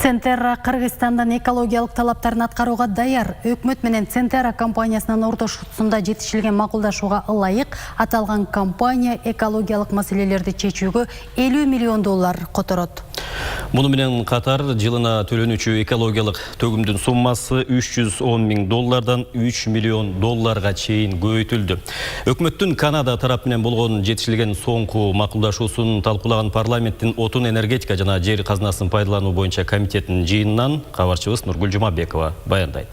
Центерра Кыргызстандан экологиялык талаптарын аткарууга даяр. Өкмөт менен Центерра компаниясынын ортошутусунда жетишилген макулдашууга ылайык аталган компания экологиялык маселелерди чечүүгө $50 миллион которот. Муну менен катар жылына төлөнүүчү экологиялык төгүмдүн суммасы $310 миң $3 миллион чейин көбөйтүлдү. Өкмөттүн Канада тарап менен болгон жетишилген соңку макулдашуусун талкуулаган парламенттин отун энергетика жана жер казынасын пайдалануу боюнча комитетинин жыйынынан кабарчыбыз Нургүл Жумабекова баяндайт.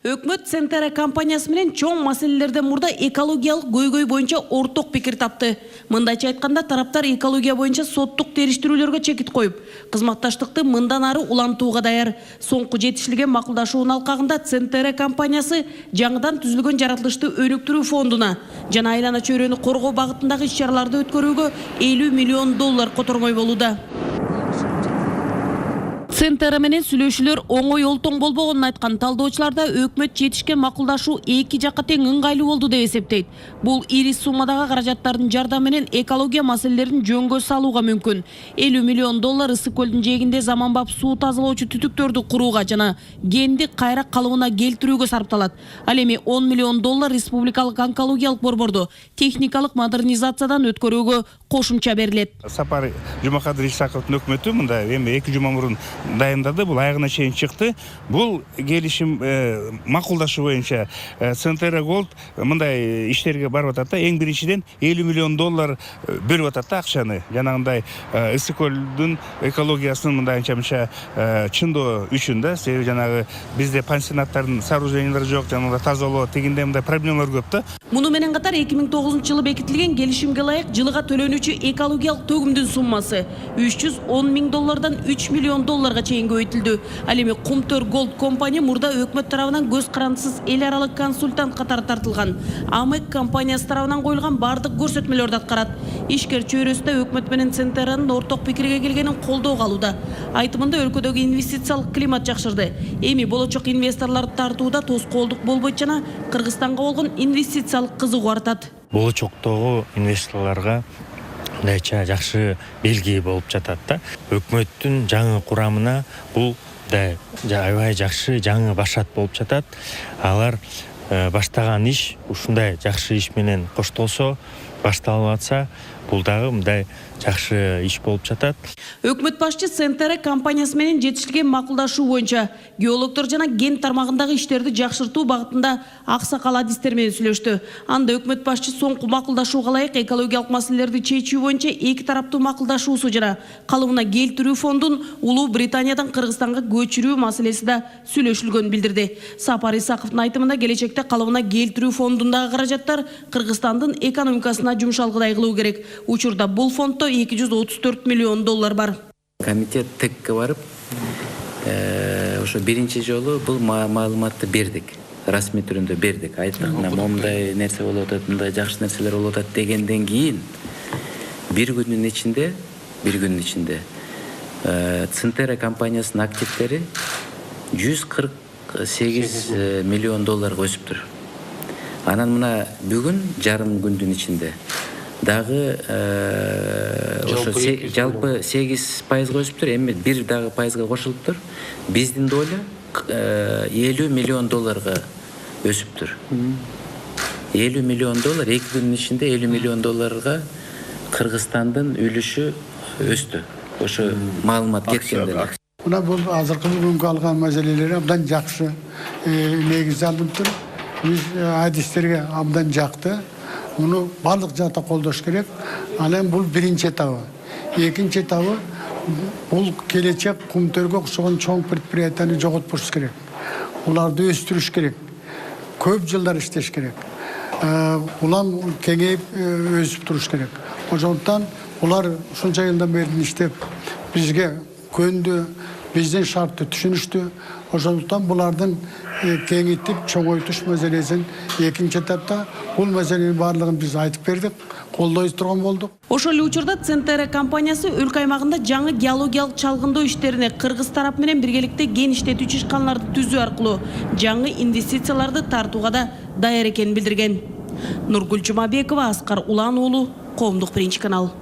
Өкмөт Центерра компаниясы менен чоң маселелерде мурда экологиялык көйгөй боюнча орток пикир тапты. Мындайча айтканда тараптар экология боюнча соттук териштирүүлөргө чекит коюп, кызматташтыкты мындан ары улантууга даяр. Соңку жетишилген макулдашуунун алкагында Центерра компаниясы жаңыдан түзүлгөн жаратылышты өнүктүрүү фондуна жана айлана чөйрөнү коргоо багытындагы иш-чараларды өткөрүүгө $50 миллион котормой болууда. Центерра менен сүйлөшүүлөр оңой олтоң болбогонун айткан талдоочуларда өкмөт жетишкен макулдашуу эки жакка тең ыңгайлуу болду деп эсептейт. Бул ири суммадагы каражаттардын жардамы менен экология маселелерин жөнгө салууга мүмкүн. $50 миллион ысык көлдүн жээгинде заманбап суу тазалоочу түтүктөрдү курууга жана генди кайра калыбына келтирүүгө сарпталат. Ал эми $10 миллион республикалык онкологиялык борборду техникалык модернизациядан өткөрүүгө кошумча берилет. Сапар Жумакадыр Исаковдун өкмөтү мында эми 2 жума мурун дайындады, бұл айығына чейин чыкты. Бұл келишим макулдашуу боюнча Центерра Голд мындай иштерге барып атат да, эң биринчиден $50 миллион бөлүп атат да акчаны. Жанагындай ысык көлдүн экологиясынын мындайча чындоо үчүн да, себеби жанагы бизде пансионаттардын сооружениялары жок, жанагы тазалоо тигинде мындай проблемалар көп да. Муну менен катар 2009-жылы бекитилген келишимге ылайык жылыга төлөнүүчү экологиялык төгүмдүн суммасы $310 миң $3 миллион чейин көбөйтүлдү. Ал эми Кумтөр Голд компания мурда өкмөт тарабынан көз карандысыз эл аралык консультант катары тартылган. АМЭК компаниясы тарабынан коюлган бардык көрсөтмөлөрдү аткарат. Ишкер чөйрөсүндө өкмөт менен Центерранын орток пикирге келгенин колдоого алууда. Айтымында өлкөдөгү инвестициялык климат жакшырды. Эми болочок инвесторлорду тартууда тоскоолдук болбойт жана Кыргызстанга болгон инвестициялык кызыгуу артат. Болочоктогу инвесторлорго мындайча жакшы белги болуп жатат да. Өкмөттүн жаңы курамына бул да аябай жакшы жаңы башат болуп жатат. Алар баштаган иш ушундай жакшы иш менен коштолсо, башталып атса, бул дагы мындай жакшы иш болуп жатат. Өкмөт башчы Центерра компаниясы менен жетишилген макулдашуу боюнча геологдор жана ген тармагындагы иштерди жакшыртуу багытында аксакал адистер менен сүйлөштү. Анда өкмөт башчы соңку макулдашууга ылайык экологиялык маселелерди чечүү боюнча эки тараптуу макулдашуусу жана калыбына келтирүү фондун Улуу Британиядан Кыргызстанга көчүрүү маселеси да сүйлөшүлгөнүн билдирди. Сапар Исаковдун айтымында келечекте калыбына келтирүү фондундагы каражаттар Кыргызстандын экономикасына жумшалгыдай кылуу керек. Учурда бул фонддо $234 миллион бар. Комитет ТЭКке барып, ошо биринчи жолу бул маалыматты бердик. Расмий түрүндө бердик. Айттык, момундай нерсе болуп атат, мындай жакшы нерселер болуп атат дегенден кийин бир күндүн ичинде Центерра компаниясынын активдери $148 миллион өсүптүр. Анан мына бүгүн жарым күндүн ичинде дагы жалпы 8% өсүптүр, эми бир дагы пайызга кошулуптур. Биздин доля $50 миллион өсүптүр. $50 миллион 2 күндүн ичинде $50 миллион Кыргызстандын үлүшү өстү. Ошо маалымат кеткенде. Мына бул азыркы бүгүнкү алган маселелер абдан жакшы негиз алынып, биз адистерге абдан жакты. Муну барлык жакта колдош керек. Ал эми бул биринчи этабы. Экинчи этабы бул келечек Кумтөргө окшогон чоң предприятияны жоготпош керек. Уларды өстүрүш керек. Көп жылдар иштеш керек. Улам кеңейип өсүп туруш керек. Ошондуктан улар ушунча жылдан бери иштеп бизге көндү, биздин шартты түшүнүштү. Ошондуктан булардын кеңейтип чоңойтуш маселесин экинчи этапта бул маселенин баардыгын биз айтып бердик, колдой турган болдук. Ошол эле учурда Центерра компаниясы өлкө аймагында жаңы геологиялык чалгындоо иштерине Кыргыз тарап менен биргеликте ген иштетүүчү ишканаларды түзүү аркылуу жаңы инвестицияларды тартууга да даяр экенин билдирген. Нургүл Жумабекова, Аскар Улан уулу, Коомдук биринчи канал.